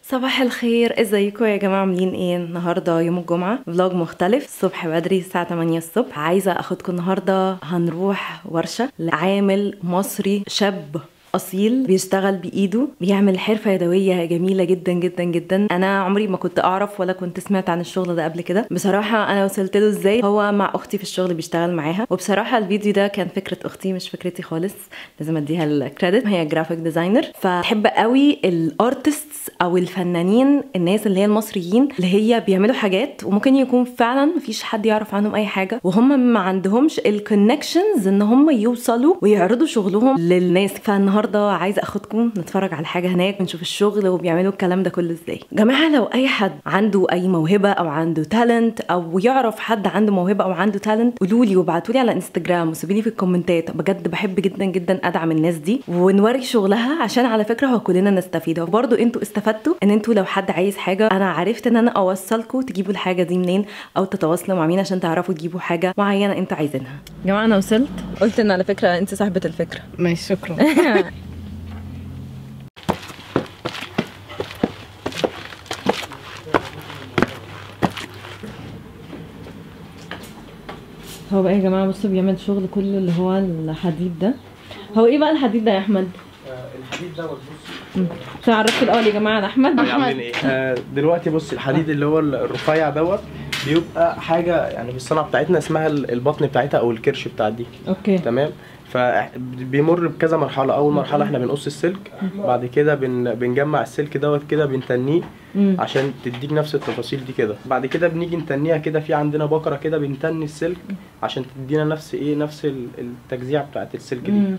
صباح الخير، ازيكم يا جماعه؟ عاملين ايه؟ النهارده يوم الجمعه، فلوج مختلف. الصبح بدري الساعه 8 الصبح. عايزه اخدكم النهارده هنروح ورشه لعامل مصري شاب اصيل بيشتغل بايده، بيعمل حرفه يدويه جميله جدا جدا جدا. انا عمري ما كنت اعرف ولا كنت سمعت عن الشغل ده قبل كده. بصراحه انا وصلت له ازاي؟ هو مع اختي في الشغل بيشتغل معاها، وبصراحه الفيديو ده كان فكره اختي مش فكرتي خالص، لازم اديها الكريدت. هي جرافيك ديزاينر، فبحب قوي الارتستس او الفنانين، الناس اللي هي المصريين اللي هي بيعملوا حاجات وممكن يكون فعلا مفيش حد يعرف عنهم اي حاجه، وهم ما عندهمش الكونكشنز ان هم يوصلوا ويعرضوا شغلهم للناس. فالنهارده عايزه اخدكم نتفرج على حاجه هناك، نشوف الشغل وبيعملوا الكلام ده كله ازاي. جماعه، لو اي حد عنده اي موهبه او عنده تالنت او يعرف حد عنده موهبه او عنده تالنت، قولوا لي وابعتوا لي على انستجرام وسيبوا لي في الكومنتات. بجد بحب جدا جدا ادعم الناس دي ونوري شغلها، عشان على فكره هو كلنا نستفيد، وبرده انتوا استفدتوا ان انتوا لو حد عايز حاجه انا عرفت ان انا اوصلكم تجيبوا الحاجه دي منين، او تتواصلوا مع مين عشان تعرفوا تجيبوا حاجه معينه انتوا عايزينها. يا جماعه انا وصلت، قلت ان على فكره انت صاحبه الفكره. ماشي، شكرا. هو بقى يا جماعه بصوا بيعمل شغل كله اللي هو الحديد ده. هو ايه بقى الحديد ده يا احمد؟ الحديد ده بص عرفت الاول يا جماعه على احمد. عاملين ايه؟ دلوقتي بص، الحديد اللي هو الرفيع دوت بيبقى حاجه يعني في الصنعه بتاعتنا اسمها البطن بتاعتها او الكرش بتاع دي. اوكي تمام. فبيمر بكذا مرحله. اول مرحله احنا بنقص السلك، بعد كده بنجمع السلك دوت كده بنتنيه عشان تديك نفس التفاصيل دي كده. بعد كده بنيجي نتنيها كده، في عندنا بكره كده بنتني السلك عشان تدينا نفس التجزيع بتاعت السلك دي.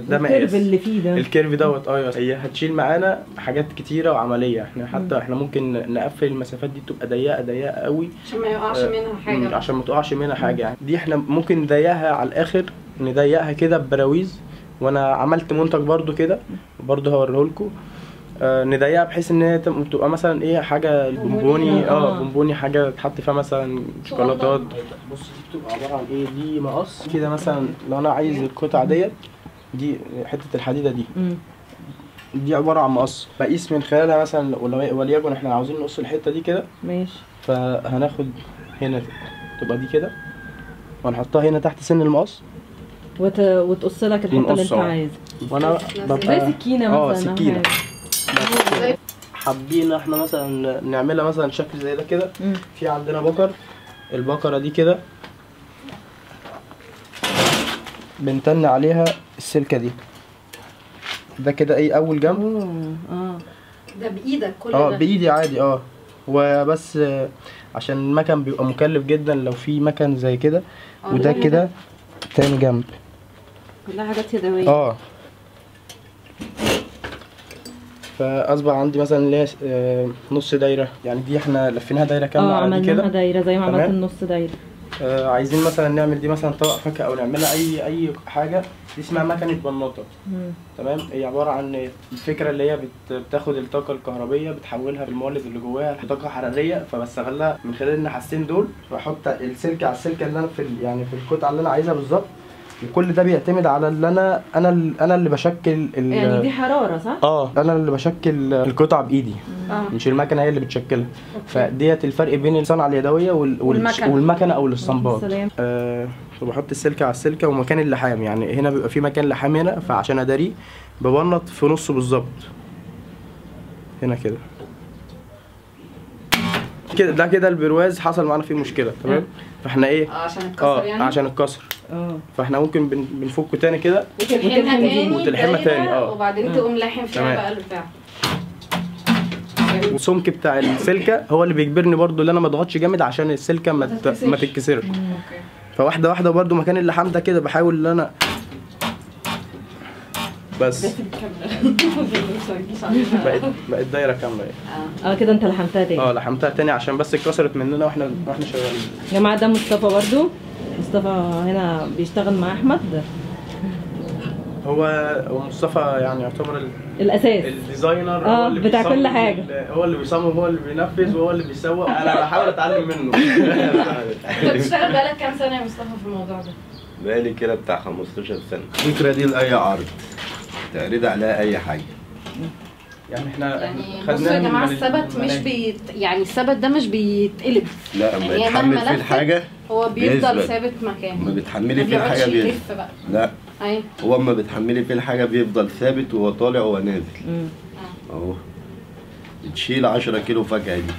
ده مقاس الكيرف اللي فيه ده، الكيرف دوت. هي هتشيل معانا حاجات كتيره وعمليه. احنا ممكن نقفل المسافات دي تبقى ضيقه قوي عشان ما يقعش منها حاجه. عشان ما تقعش منها حاجه يعني. دي احنا ممكن نضيقها على الاخر، نضيقها كده ببراويز. وانا عملت منتج برضو كده، برضو هوريهولكم. نضيقها بحيث ان هي تبقى مثلا ايه، حاجه بونبوني. بونبوني، حاجه تحط فيها مثلا شوكولاتات. بص دي بتبقى عباره عن ايه، دي مقص كده مثلا. لو انا عايز القطعه دي حته الحديده دي عباره عن مقص بقيس من خلالها مثلا. وليكن احنا عاوزين نقص الحته دي كده، ماشي. فهناخد هنا تبقى دي كده، وهنحطها هنا تحت سن المقص وتقص لك الحته اللي انت عايزها. وانا زي سكينه مثلا. سكينه. حابين احنا مثلا نعملها مثلا شكل زي ده كده. في عندنا البقره دي كده بنتن عليها السلكه دي. ده كده ايه، اول جنب. ده بايدك كل ده؟ بايدي عادي. وبس عشان المكن بيبقى مكلف جدا لو في مكن زي كده. وده كده تاني جنب، كلها حاجات يدويه. فاصبح عندي مثلا اللي هي نص دايره يعني. دي احنا لفيناها دايره كامله على دي كده. عملناها دايره زي ما عملت النص دايره. عايزين مثلا نعمل دي مثلا طبق فاكهه او نعملها اي حاجه. دي اسمها مكنه بناطه. تمام. هي عباره عن الفكره اللي هي بتاخد الطاقه الكهربيه بتحولها بالمولد اللي جواها لطاقه حراريه. فبستغلها من خلال النحاستين دول، بحط السلك على السلكه اللي انا في القطعه اللي انا عايزها بالظبط. وكل ده بيعتمد على اللي انا اللي بشكل يعني دي حراره صح؟ انا اللي بشكل القطع بايدي. مش المكنه هي اللي بتشكلها. فديت الفرق بين الصنعه اليدويه والمكنه او الاسطمبات. فبحط السلكه على السلكه ومكان اللحام. يعني هنا بيبقى في مكان لحام هنا، فعشان اداريه ببنط في نصه بالظبط هنا كده. ده كده البرواز حصل معانا فيه مشكله. تمام. فاحنا ايه، عشان الكسر يعني. عشان الكسر. فاحنا ممكن بنفكه تاني كده وتلحمها تاني وبعدين تقوم لاحم فيها بقى البتاع. والسمك بتاع السلكه هو اللي بيجبرني برضو ان انا ما اضغطش جامد عشان السلكه ما تتكسرش. فواحده واحده برضو مكان اللحام ده كده بحاول ان انا بس بقت دايره كامله. كده انت لحمتها تاني؟ لحمتها تاني عشان بس اتكسرت مننا واحنا شغالين. يا جماعه ده مصطفى برضو. مصطفى هنا بيشتغل مع احمد. هو مصطفى يعني يعتبر الاساس، الديزاينر. هو اللي بتاع كل حاجه. هو اللي بيصمم، هو اللي بينفذ، وهو اللي بيسوق. انا بحاول اتعلم منه. انت بتشتغل بقالك كام سنه يا مصطفى في الموضوع ده؟ بقالي كده بتاع 15 سنه. الفكره دي لاي عرض، تعرض عليها اي حاجه. يعني احنا يعني خدناها بصوا يا جماعه من الثبت مش يعني الثبت ده مش بيتقلب. لا، اما يعني هي يتحمل مهما فيه لفت الحاجه هو بيفضل بيثبت. ثابت مكانه، اما بتحملي ما فيه الحاجه بيقعدش بيثبت. يلف بقى. لا، ايوه هو اما بتحملي فيه الحاجه بيفضل ثابت وهو طالع وهو نازل. اهو بتشيل 10 كيلو فجأة دي.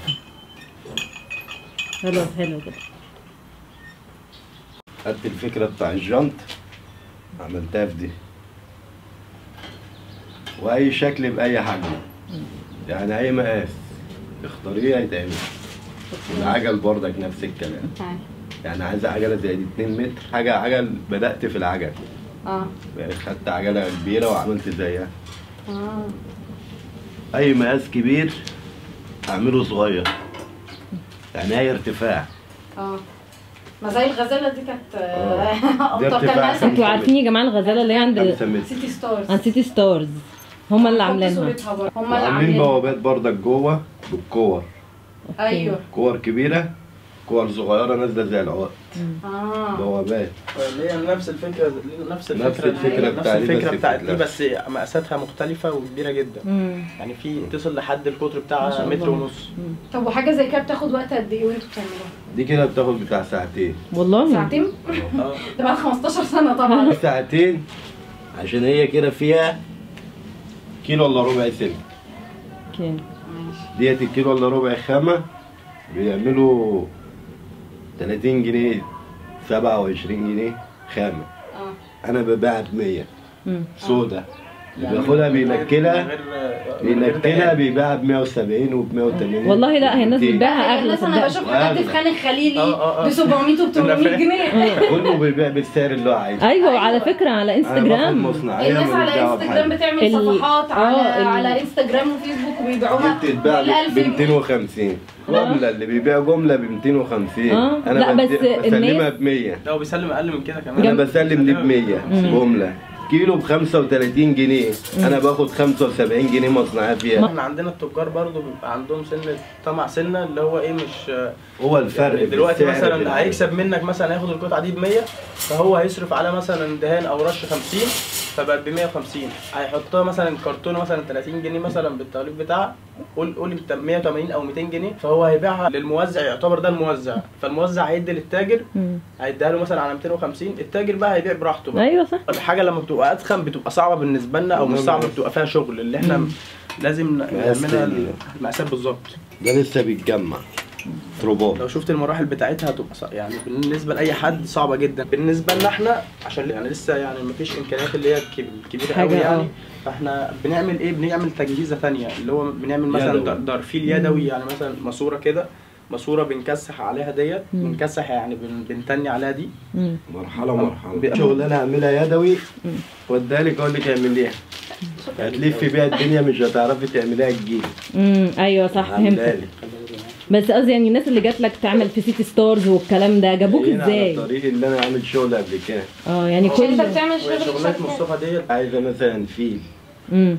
خلاص حلو كده. خدت الفكرة بتاع الجنط عملتها في دي، وأي شكل بأي حجم، يعني أي مقاس اختاريه هيتعمل. والعجل برضك نفس الكلام، يعني عايزة عجلة زي دي 2 متر، عجل بدأت في العجل. يعني خدت عجلة كبيرة وعملت زيها. أي مقاس كبير أعمله صغير، يعني أي ارتفاع. ما زي الغزاله دي كانت دي ارتفاع. انتوا عارفين يا جماعه الغزاله اللي هي عند سيتي ستارز، عند سيتي ستارز هم اللي عاملينها. هم اللي عاملين بوابات برضك جوه بالكور. ايوه كور كبيرة، كور صغيرة نازلة زي العقد. بوابات. اللي هي نفس الفكره نفس الفكرة بتاعت دي، بس مقاساتها مختلفة وكبيرة جدا. يعني في تصل لحد القطر بتاعها 1.5 متر. طب وحاجة زي كده بتاخد وقت قد ايه وانتوا بتعملوها؟ دي كده بتاخد بتاع ساعتين. والله ساعتين؟ ده بعد 15 سنة طبعا. ساعتين عشان هي كده فيها كيلو الا ربع سلك. ديت الكيلو الا ربع خامة بيعملوا 30 جنيه 27 جنيه خامة. أنا ببيعها ب100 سودا. اللي بياخدها بينكلها بيبيعها ب170 وب180. والله لا، هي الناس بتبيعها أغلى. أنا بشوف حاجات في خان الخليلي ب 700 و 800 جنيه. كله بيبيع بالسعر اللي هو عايزه. أيوه، وعلى فكرة على انستجرام الناس على انستجرام بتعمل صفحات على انستجرام وفيسبوك وبيبيعوها بتتباع ب 250. جملة اللي بيبيع جملة ب 250. أنا بسلمها ب100. لا، هو بيسلم أقل من كده كمان. أنا بسلم دي ب100 جملة. كيلو ب 35 جنيه، انا باخد 75 جنيه مصنعيه فيها. احنا عندنا التجار برضو بيبقى عندهم طمع سنه، اللي هو ايه، مش هو الفرق يعني دلوقتي مثلا هيكسب منك، مثلا هياخد القطعه دي ب100، فهو هيصرف على مثلا دهان او رش 50، فبقت ب 150. هيحطها مثلا كرتونه مثلا 30 جنيه مثلا بالتغليف بتاعها، قول 180 او 200 جنيه، فهو هيبيعها للموزع، يعتبر ده الموزع. فالموزع هيدي للتاجر، هيديها له مثلا على 250، التاجر بقى هيبيع براحته بقى. ايوه صح. الحاجه لما بتبقى ادخن بتبقى صعبه بالنسبه لنا، او مش صعبه، بتبقى فيها شغل اللي احنا لازم نعملها المقاسات بالظبط. ده لسه بيتجمع تروبات. لو شفت المراحل بتاعتها هتبقى يعني بالنسبه لاي حد صعبه جدا. بالنسبه لنا احنا عشان يعني لسه يعني مفيش امكانيات اللي هي كبيره قوي يعني، فاحنا بنعمل ايه، بنعمل تجهيزه ثانيه، اللي هو بنعمل مثلا درفيل يدوي. يعني مثلا ماسوره كده، ماسوره بنكسح عليها ديت، بنكسح يعني بنتني عليها دي مرحله. شغل انا اعملها يدوي واديها لك اقول لك اعمليها، هتلفي بيها الدنيا مش هتعرفي تعمليها تجيلي. ايوه صح، فهمت. بس قصدي يعني الناس اللي جات لك تعمل في سيتي ستارز والكلام ده جابوك ازاي؟ على الطريق اللي انا عامل شغل قبل كده. يعني كل انت بتعمل شغلات مصطفى ديت. عايزه مثلا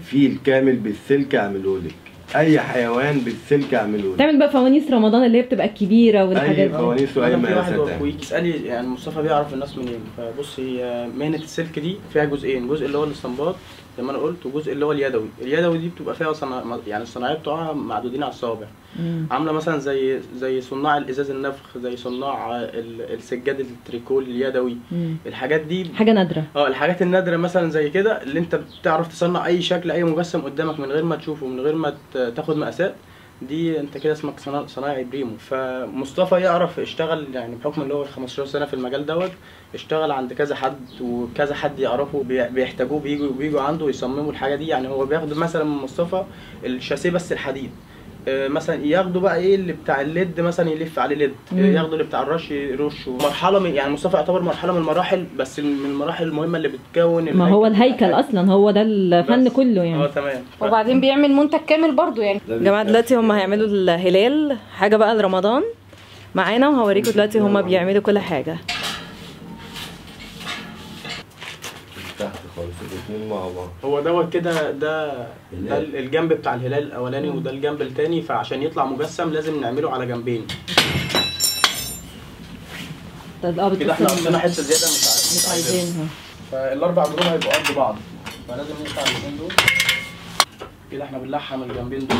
فيل كامل بالسلك اعمله لك، اي حيوان بالسلك اعمله لك. تعمل بقى فوانيس رمضان اللي هي بتبقى الكبيره والحاجات دي. اي فوانيس واي مقاسات. ويسالي يعني مصطفى بيعرف الناس منين. فبص، هي مهنه السلك دي فيها جزئين، جزء اللي هو الاستنباط زي ما انا قلت، وجزء اللي هو اليدوي دي بتبقى فيها يعني الصناعيه بتوعها معدودين على الصوابع. عامله مثلا زي صناع الازاز النفخ، زي صناع السجاد التريكول اليدوي. الحاجات دي حاجه نادره. الحاجات النادره مثلا زي كده، اللي انت بتعرف تصنع اي شكل، اي مجسم قدامك من غير ما تشوفه، من غير ما تاخد مقاسات، دي انت كده اسمك صنايعي بريمو. فمصطفى يعرف يشتغل يعني بحكم اللي هو 15 سنه في المجال دوت، اشتغل عند كذا حد، وكذا حد يعرفه بيحتاجوه، بيجوا عنده يصمموا الحاجه دي. يعني هو بياخد مثلا من مصطفى الشاسيه بس الحديد، مثلا ياخدوا بقى ايه اللي بتاع الليد مثلا يلف عليه ليد، ياخدوا اللي بتاع الرش يرشه. مرحله من يعني مصطفى يعتبر مرحله من المراحل، بس من المراحل المهمه اللي بتكون ما هو الهيكل اصلا، هو ده الفن كله يعني. تمام. وبعدين بيعمل منتج كامل برضو يعني. يا جماعه دلوقتي هم هيعملوا الهلال، حاجه بقى لرمضان معانا، وهوريكم دلوقتي هم بيعملوا كل حاجه. تحت خالص الاثنين مع بعض. هو دوت كده، ده الجنب بتاع الهلال الاولاني، وده الجنب الثاني، فعشان يطلع مجسم لازم نعمله على جنبين. كده احنا قصينا حته زياده مش عايزينها، فالاربع جروب هيبقوا قد بعض، فلازم نقطع الاثنين دول. كده احنا بنلحم الجنبين دول.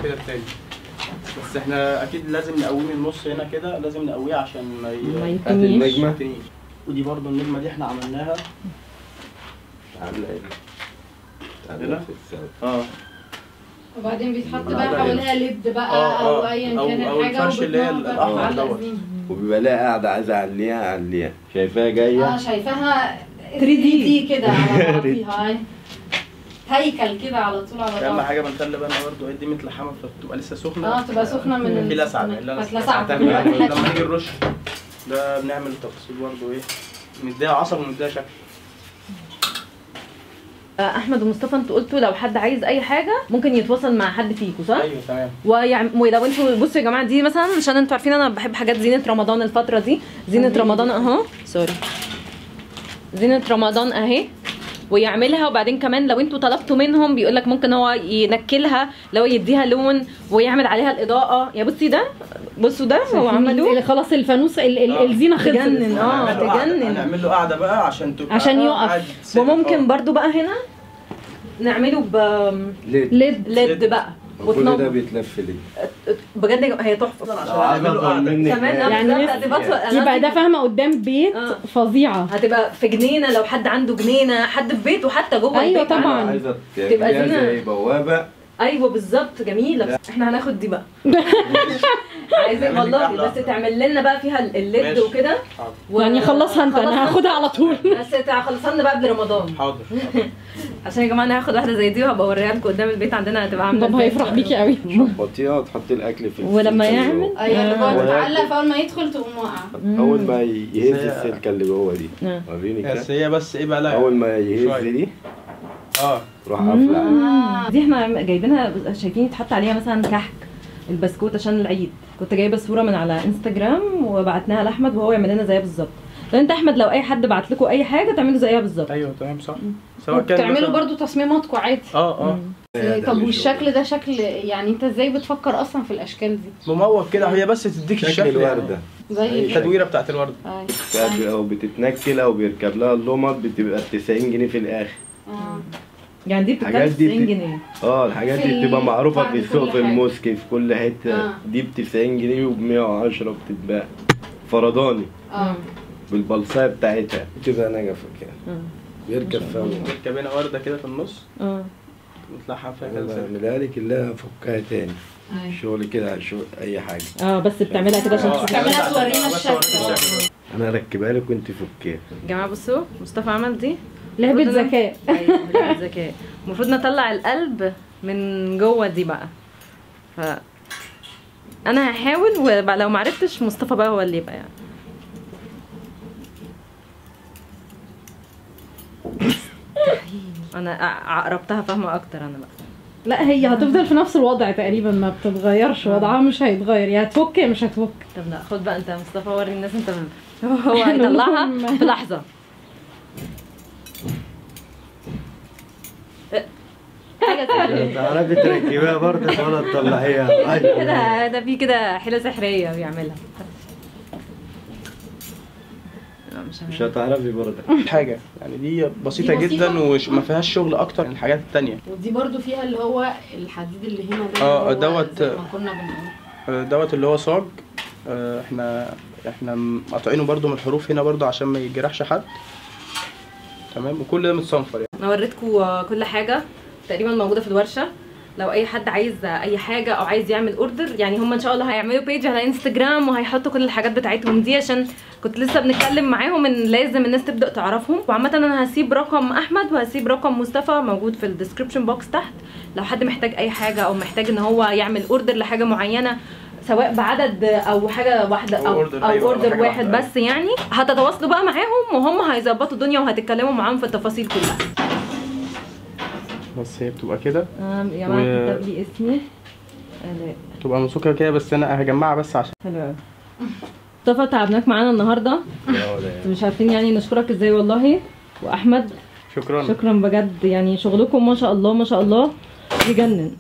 كده التاني، بس احنا اكيد لازم نقويه من النص هنا كده، لازم نقويه عشان ما يتنيش. ودي برضو النجمه دي احنا عملناها. عامله ايه؟ هنا؟ وبعدين بيتحط بقى حواليها ليد بقى او ايا كان أو الحاجه الفرش اللي هي الأحمر دوت. وبيبقى لها قاعده عايزه اعليها شايفاها جايه. شايفاها 3D كده على بعضيها، هيكل كده على طول على بعض. اهم حاجه بنخلي بالنا برضه دي متلحمه فبتبقى لسه سخنه. تبقى سخنه من في لسعه اللي انا لسعت لما نيجي نرش ده بنعمل تفاصيل برضه ايه، نديها عصب ونديها شكل. احمد ومصطفى انتوا قلتوا لو حد عايز اي حاجه ممكن يتواصل مع حد فيكم صح؟ ايوه تمام. ولو انتوا بصوا يا جماعه دي مثلا عشان انتوا عارفين انا بحب حاجات زينه رمضان الفتره دي، زينه رمضان اهو سوري زينه رمضان اهي، ويعملها. وبعدين كمان لو انتوا طلبتوا منهم بيقول لك ممكن هو ينكلها لو يديها لون ويعمل عليها الاضاءه. يا بصي ده بصوا ده هو عملوه خلاص الفانوس الزينه خلصت. تجنن تجنن. هنعمل له قاعده بقى عشان تبقى عشان يقف. وممكن برضو بقى هنا نعمله ب ليد بقى كل ده بيتلف ليه؟ بجد هي تحفه كمان يعني يبقى ده فاهمه قدام بيت فظيعه. هتبقى في جنينه لو حد عنده جنينه، حد في بيته حتى جوه ايوه البيت. طبعا عايزه تبقى زينه زي بوابه. ايوه بالظبط جميله. احنا هناخد دي بقى عايزين والله بس تعمل لنا بقى فيها الليد وكده يعني خلصها انت، انا هاخدها على طول. بس خلصها لنا بقى قبل رمضان. حاضر. عشان يا جماعه انا هاخد واحده زي دي وهبقى اوريها لكم قدام البيت عندنا هتبقى عامله بابا هيفرح بيكي قوي. شخبطيها وتحطي الاكل في ولما يعمل ايوه تتعلق فاول ما يدخل تقوم واقعه. اول ما يهز السلكه اللي جوه دي وريني كده. بس هي بس ايه بقى لها اول ما يهز دي روح قافله. دي احنا جايبينها شايفين يتحط عليها مثلا كحك البسكوت عشان العيد. كنت جايبه صوره من على انستجرام وبعتناها لاحمد وهو يعمل لنا زيها بالظبط. لو انت احمد لو اي حد بعت لكم اي حاجه تعملوا زيها بالظبط. ايوه تمام صح. سواء كان تعملوا برضو تصميماتكم عادي. طب والشكل ده شكل يعني انت ازاي بتفكر اصلا في الاشكال دي؟ مموج كده، هي بس تديك شكل الشكل الورده زي التدويره بتاعت الورده. او بتتنكل او بيركب لها اللمط بتبقى 90 جنيه في الاخر. يعني دي بتتكلف 90 جنيه. الحاجات دي بتبقى معروفه في السوق في الموسكي في كل حته. دي ب 90 جنيه وب 110 بتتباع فرداني بالبلصايه بتاعتها بتبقى نجفه كده. بيركب فيها بيركب هنا ورده كده في النص نتلحم فيها كده. اعملها لك اللي فكها تاني شغل كده شغل اي حاجه. بس بتعملها كده عشان تعملها تورينا الشكل. انا اركبها لك وانت فكيها. يا جماعه بصوا مصطفى عمل دي لعبه ذكاء. ايوه لعبه ذكاء. المفروض نطلع القلب من جوه دي بقى. ف انا هحاول ولو ما عرفتش مصطفى بقى هو اللي يبقى يعني. انا عقربتها فاهمه اكتر انا بقى. لا هي هتفضل في نفس الوضع تقريبا ما بتتغيرش، وضعها مش هيتغير، يا هتفك يا مش هتفك. طب لا خد بقى انت يا مصطفى وري الناس انت هو هيطلعها في لحظه. حاجه تعرفي تركبيها برضه ولا تطلعيها كده. ده في كده حيله سحريه بيعملها. مش هتعرفي برضه حاجه يعني دي بسيطه جدا وما فيهاش شغل اكتر من الحاجات التانية. ودي برضو فيها اللي هو الحديد اللي هنا ده دوت زي ما كنا بنقول دوت اللي هو صاج. احنا مقطعينه برضو من الحروف هنا برضو عشان ما يجرحش حد. تمام. وكل ده متصنفر يعني. انا وريتكم كل حاجه تقريبا موجوده في الورشه. لو اي حد عايز اي حاجه او عايز يعمل اوردر يعني هم ان شاء الله هيعملوا بيج على انستجرام وهيحطوا كل الحاجات بتاعتهم دي عشان كنت لسه بنتكلم معاهم ان لازم الناس تبدا تعرفهم. وعامه انا هسيب رقم احمد وهسيب رقم مصطفى موجود في الديسكربشن بوكس تحت لو حد محتاج اي حاجه او محتاج ان هو يعمل اوردر لحاجه معينه سواء بعدد او حاجه واحده او اوردر واحد بس يعني هتتواصلوا بقى معاهم وهم هيظبطوا الدنيا وهتتكلموا معاهم في التفاصيل كلها. بس هي بتبقى كده يا جماعه كتب لي اسمي بتبقى ممسوكه كده بس انا هجمعها بس عشان حلو قوي. مصطفى تعبناك معانا النهارده مش عارفين يعني نشكرك ازاي والله. واحمد شكرا بجد يعني شغلكم ما شاء الله ما شاء الله يجنن.